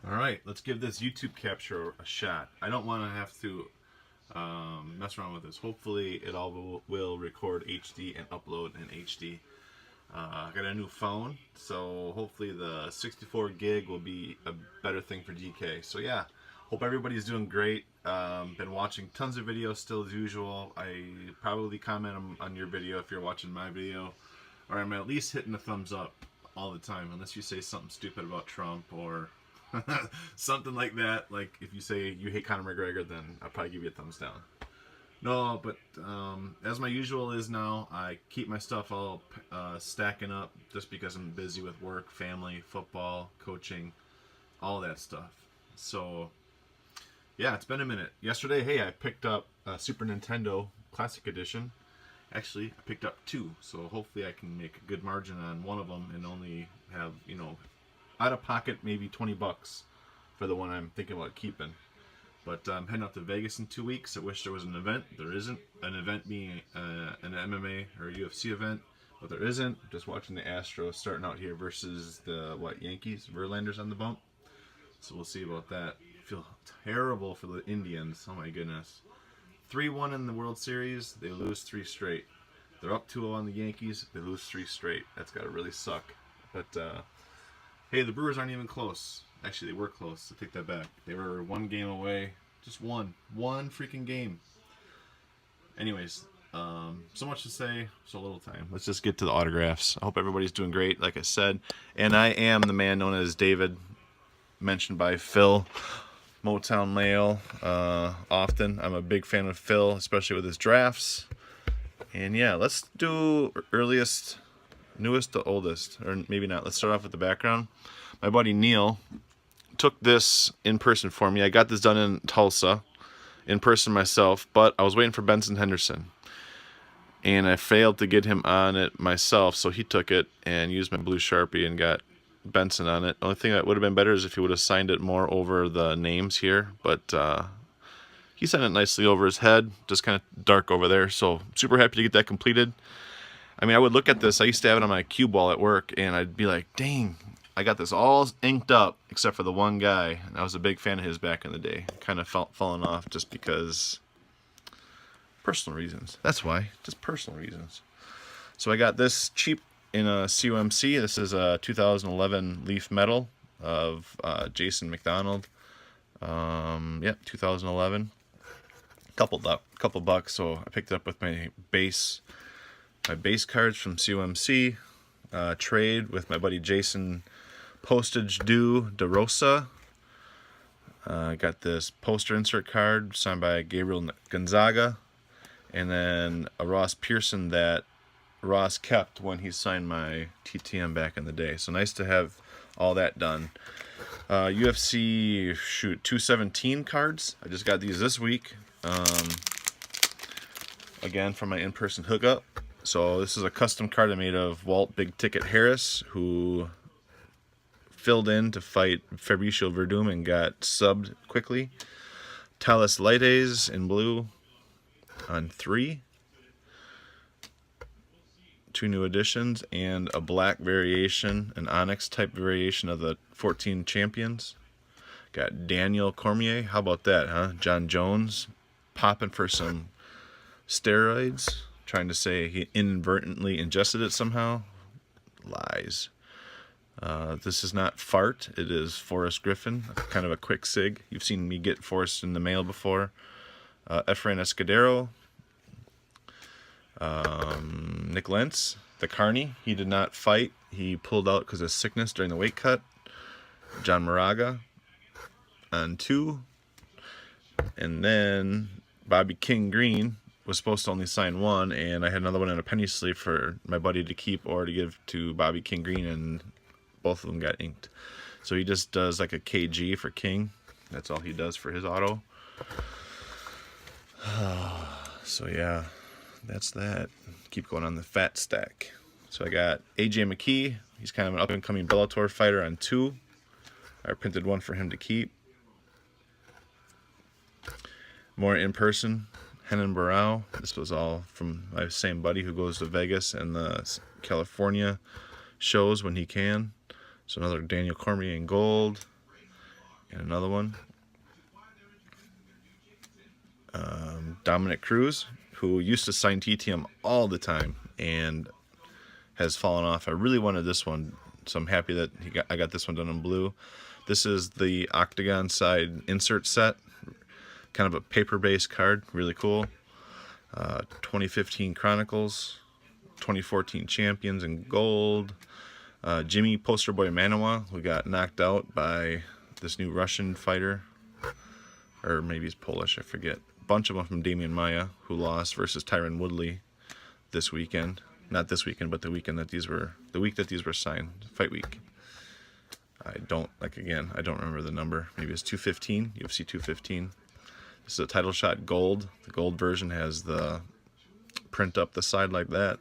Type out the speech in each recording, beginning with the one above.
All right, let's give this YouTube capture a shot. I don't want to have to mess around with this. Hopefully, it all will record HD and upload in HD. I got a new phone, so hopefully the 64 gig will be a better thing for DK. So yeah, hope everybody's doing great. Been watching tons of videos still as usual. I probably comment on your video if you're watching my video, or I'm at least hitting a thumbs up all the time, unless you say something stupid about Trump or something like that. Like if you say you hate Conor McGregor, then I'll probably give you a thumbs down. No, but as my usual is now, I keep my stuff all stacking up just because I'm busy with work, family, football, coaching, all that stuff. So, yeah, it's been a minute. Yesterday, hey, I picked up a Super Nintendo Classic Edition. Actually, I picked up two, so hopefully I can make a good margin on one of them and only have, out of pocket maybe 20 bucks for the one I'm thinking about keeping. But I'm heading out to Vegas in 2 weeks. I wish there was an event. There isn't. An event being an MMA or a UFC event, but there isn't. Just watching the Astros starting out here versus the Yankees, Verlander's on the bump. So we'll see about that. I feel terrible for the Indians. Oh my goodness. 3-1 in the World Series. They lose 3 straight. They're up 2-0 on the Yankees. They lose 3 straight. That's got to really suck. But hey, the Brewers aren't even close. Actually, they were close. I take that back. They were 1 game away. Just one freaking game. Anyways, so much to say, so little time. Let's just get to the autographs. I hope everybody's doing great, like I said. And I am the man known as David, mentioned by Phil, Motown Mail, often. I'm a big fan of Phil, especially with his drafts. And yeah, let's do earliest, newest to oldest. Or maybe not. Let's start off with the background. My buddy Neil took this in person for me. I got this done in Tulsa in person myself, but I was waiting for Benson Henderson, and I failed to get him on it myself, so he took it and used my blue Sharpie and got Benson on it. The only thing that would have been better is if he would have signed it more over the names here, but he signed it nicely over his head, just kind of dark over there, so super happy to get that completed. I mean, I would look at this. I used to have it on my cue ball at work, and I'd be like, dang, I got this all inked up except for the one guy, and I was a big fan of his back in the day. Kind of fallen off just because personal reasons. That's why, just personal reasons. So I got this cheap in a COMC. This is a 2011 Leaf Metal of Jason McDonald. Yep, 2011. Couple bucks. So I picked it up with my base cards from COMC. Trade with my buddy Jason Postage Due DeRosa. Got this poster insert card signed by Gabriel Gonzaga, and then a Ross Pearson that Ross kept when he signed my TTM back in the day. So nice to have all that done. UFC 217 cards. I just got these this week. Again from my in-person hookup. So this is a custom card I made of Walt Big Ticket Harris, who filled in to fight Fabricio Verdum and got subbed quickly. Talis Lightes in blue on 3. 2 new additions, and a black variation, an Onyx type variation of the 14 champions. Got Daniel Cormier. How about that, huh? John Jones popping for some steroids, trying to say he inadvertently ingested it somehow. Lies. This is not Fart, it is Forrest Griffin, kind of a quick sig. You've seen me get Forrest in the mail before. Efrain Escudero. Nick Lentz, the Carney. He did not fight. He pulled out because of sickness during the weight cut. John Moraga on 2. And then Bobby King Green was supposed to only sign 1, and I had another one in a penny sleeve for my buddy to keep or to give to Bobby King Green, and both of them got inked. So he just does like a KG for King. That's all he does for his auto. So yeah, that's that. Keep going on the fat stack. So I got AJ McKee. He's kind of an up-and-coming Bellator fighter on 2. I printed 1 for him to keep. More in person. Henan Barao. This was all from my same buddy who goes to Vegas and the California shows when he can. So another Daniel Cormier in gold. And another one. Dominic Cruz, who used to sign TTM all the time and has fallen off. I really wanted this one, so I'm happy that I got this one done in blue. This is the Octagon side insert set, kind of a paper-based card, really cool. 2015 Chronicles, 2014 Champions in gold. Jimmy Poster Boy Manawa, who got knocked out by this new Russian fighter, or maybe he's Polish, I forget. Bunch of them from Damian Maia, who lost, versus Tyron Woodley this weekend. Not this weekend, but the week that these were signed, fight week. I don't remember the number. Maybe it's 215, UFC 215. This is a title shot gold. The gold version has the print up the side like that.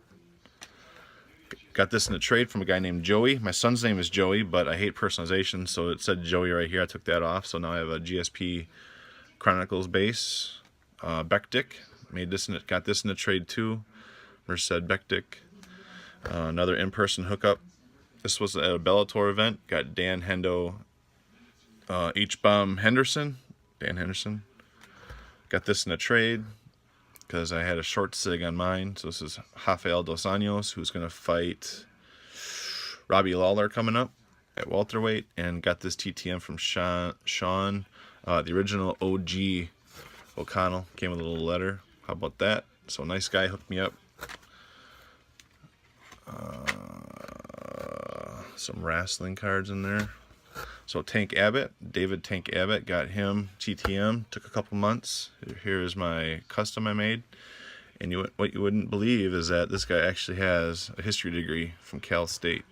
Got this in a trade from a guy named Joey. My son's name is Joey, but I hate personalization, so it said Joey right here. I took that off, so now I have a GSP Chronicles base. Bektik got this in a trade too. Merced Bektik. Another in-person hookup. This was at a Bellator event. Got Dan Hendo, H-Bomb Henderson. Dan Henderson. Got this in a trade because I had a short sig on mine. So this is Rafael Dos Anjos, who's going to fight Robbie Lawler coming up at welterweight. And got this TTM from Sean, the original OG O'Connell. Came with a little letter. How about that? So nice guy hooked me up. Some wrestling cards in there. So Tank Abbott, David Tank Abbott, got him TTM. Took a couple months. Here is my custom I made. And what you wouldn't believe is that this guy actually has a history degree from Cal State.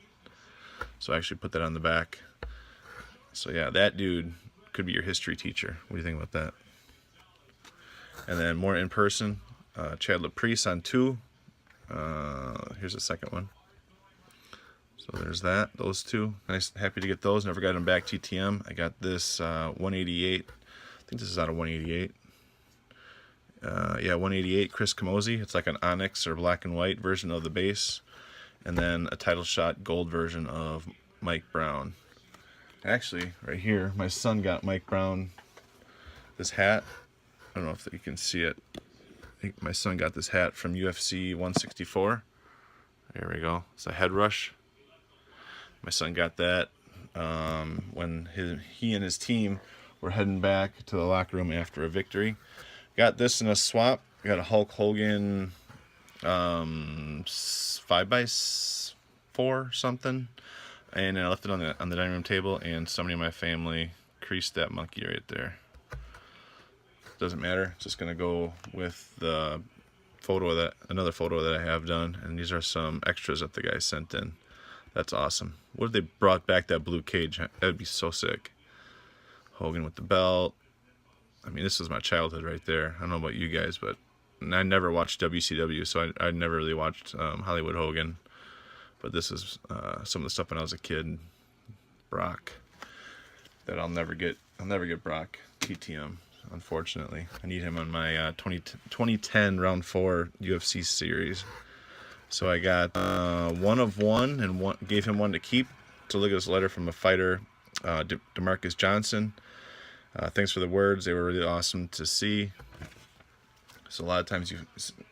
So I actually put that on the back. So yeah, that dude could be your history teacher. What do you think about that? And then more in person, Chad Laprise on 2. Here's the second one. So there's that, those two. Nice, happy to get those. Never got them back TTM. I got this 188. I think this is out of 188. Yeah, 188 Chris Camozzi. It's like an onyx or black and white version of the base. And then a title shot gold version of Mike Brown. Actually, right here, my son got Mike Brown this hat. I don't know if you can see it. I think my son got this hat from UFC 164. There we go. It's a head rush. My son got that when he and his team were heading back to the locker room after a victory. Got this in a swap. Got a Hulk Hogan 5x4 something, and I left it on the dining room table. And somebody in my family creased that monkey right there. Doesn't matter. It's just gonna go with the photo that another photo that I have done. And these are some extras that the guy sent in. That's awesome. What if they brought back that blue cage? That would be so sick. Hogan with the belt. I mean, this is my childhood right there. I don't know about you guys, but I never watched WCW, so I never really watched Hollywood Hogan. But this is some of the stuff when I was a kid. Brock. That I'll never get. I'll never get Brock TTM, unfortunately. I need him on my 2010 round 4 UFC series. So I got 1 of 1 and gave him 1 to keep. So look at this letter from a fighter, DeMarcus Johnson. Thanks for the words. They were really awesome to see. So a lot of times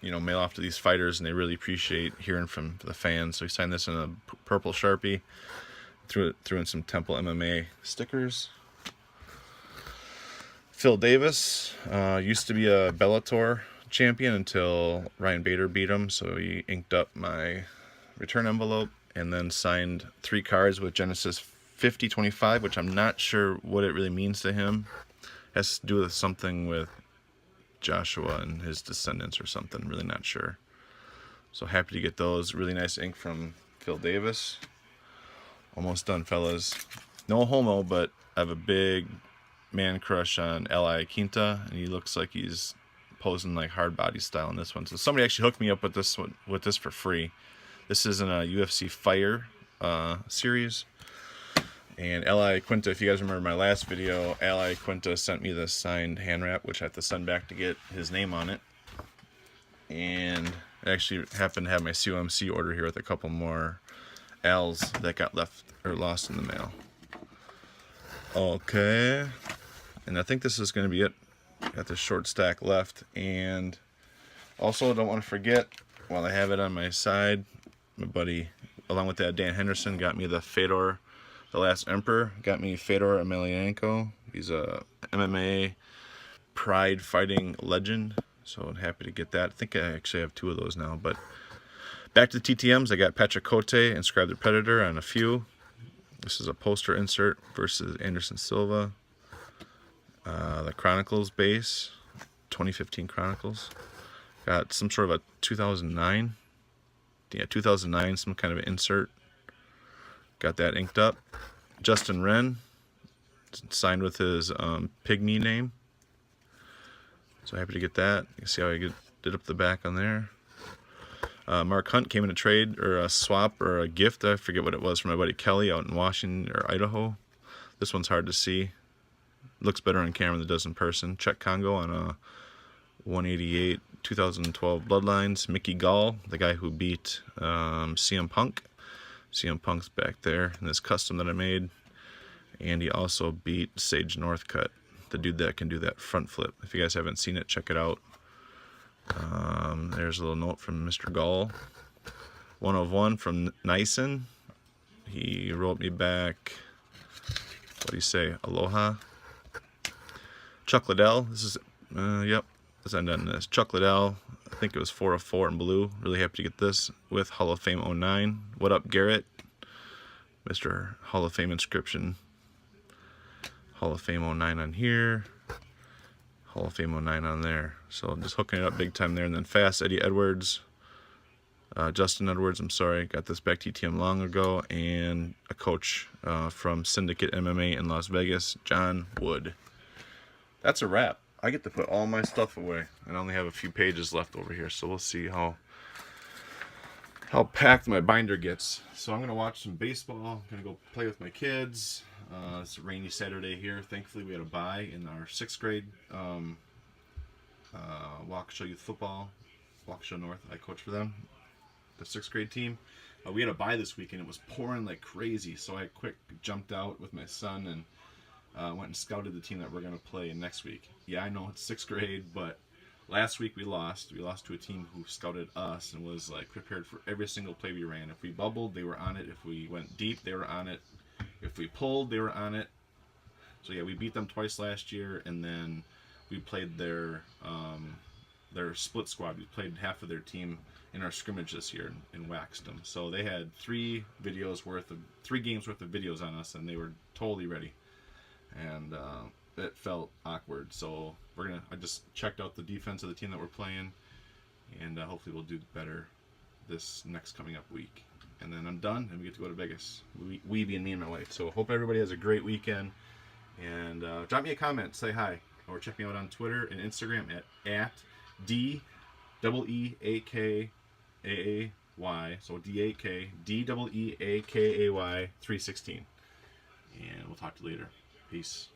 you know mail off to these fighters and they really appreciate hearing from the fans. So he signed this in a purple Sharpie. Threw in some Temple MMA stickers. Phil Davis used to be a Bellator champion until Ryan Bader beat him, so he inked up my return envelope and then signed 3 cards with Genesis 5025, which I'm not sure what it really means to him. It has to do with something with Joshua and his descendants or something, really not sure. So happy to get those. Really nice ink from Phil Davis. Almost done, fellas. No homo, but I have a big man crush on L.I. Quinta, and he looks like he's posing like hard body style in this one. So somebody actually hooked me up with this one, for free. This is in a UFC Fire series. And L.I. Quinta, if you guys remember my last video, L.I. Quinta sent me the signed hand wrap, which I have to send back to get his name on it. And I actually happen to have my COMC order here with a couple more L's that got left or lost in the mail. Okay, and I think this is going to be it. Got this short stack left, and also don't want to forget, while I have it on my side, my buddy, along with that, Dan Henderson, got me the Fedor, the Last Emperor. Got me Fedor Emelianenko. He's a MMA Pride fighting legend, so I'm happy to get that. I think I actually have 2 of those now. But back to the TTMs, I got Patrick Cote and Scribe the Predator on a few. This is a poster insert versus Anderson Silva. The Chronicles base, 2015 Chronicles. Got some sort of a 2009. Yeah, 2009, some kind of insert. Got that inked up. Justin Wren, signed with his Pygmy name. So happy to get that. You can see how I did up the back on there. Mark Hunt came in a trade or a swap or a gift. I forget what it was from my buddy Kelly out in Washington or Idaho. This one's hard to see. Looks better on camera than it does in person. Czech Congo on a 188 2012 Bloodlines. Mickey Gall, the guy who beat CM Punk. CM Punk's back there in this custom that I made. And he also beat Sage Northcutt, the dude that can do that front flip. If you guys haven't seen it, check it out. There's a little note from Mr. Gall. 1 of 1 from Nyson. He wrote me back, what do you say, aloha. Chuck Liddell, this is, yep, let's end on this. Chuck Liddell, I think it was 4 of 4 in blue. Really happy to get this with Hall of Fame 09. What up, Garrett? Mr. Hall of Fame inscription. Hall of Fame 09 on here. Hall of Fame 09 on there. So I'm just hooking it up big time there. And then Fast Eddie Edwards. Justin Edwards, I'm sorry. Got this back TTM long ago. And a coach from Syndicate MMA in Las Vegas, John Wood. That's a wrap. I get to put all my stuff away. I only have a few pages left over here. So we'll see how packed my binder gets. So I'm going to watch some baseball. I'm going to go play with my kids. It's a rainy Saturday here. Thankfully, we had a bye in our 6th grade Waukesha Youth Football. Waukesha North, I coach for them, the 6th grade team. We had a bye this weekend. It was pouring like crazy, so I quick jumped out with my son and went and scouted the team that we're going to play next week. Yeah, I know it's 6th grade, but last week we lost. We lost to a team who scouted us and was like prepared for every single play we ran. If we bubbled, they were on it. If we went deep, they were on it. If we pulled, they were on it. So yeah, we beat them twice last year, and then we played their split squad. We played half of their team in our scrimmage this year and waxed them. So they had 3 games worth of videos on us, and they were totally ready. And it felt awkward. So I just checked out the defense of the team that we're playing, and hopefully we'll do better this next coming up week. And then I'm done, and we get to go to Vegas. We being me and my wife. So hope everybody has a great weekend. And drop me a comment, say hi, or check me out on Twitter and Instagram at DEEAKAAY. So DEEAKAAY 316. And we'll talk to you later. Peace.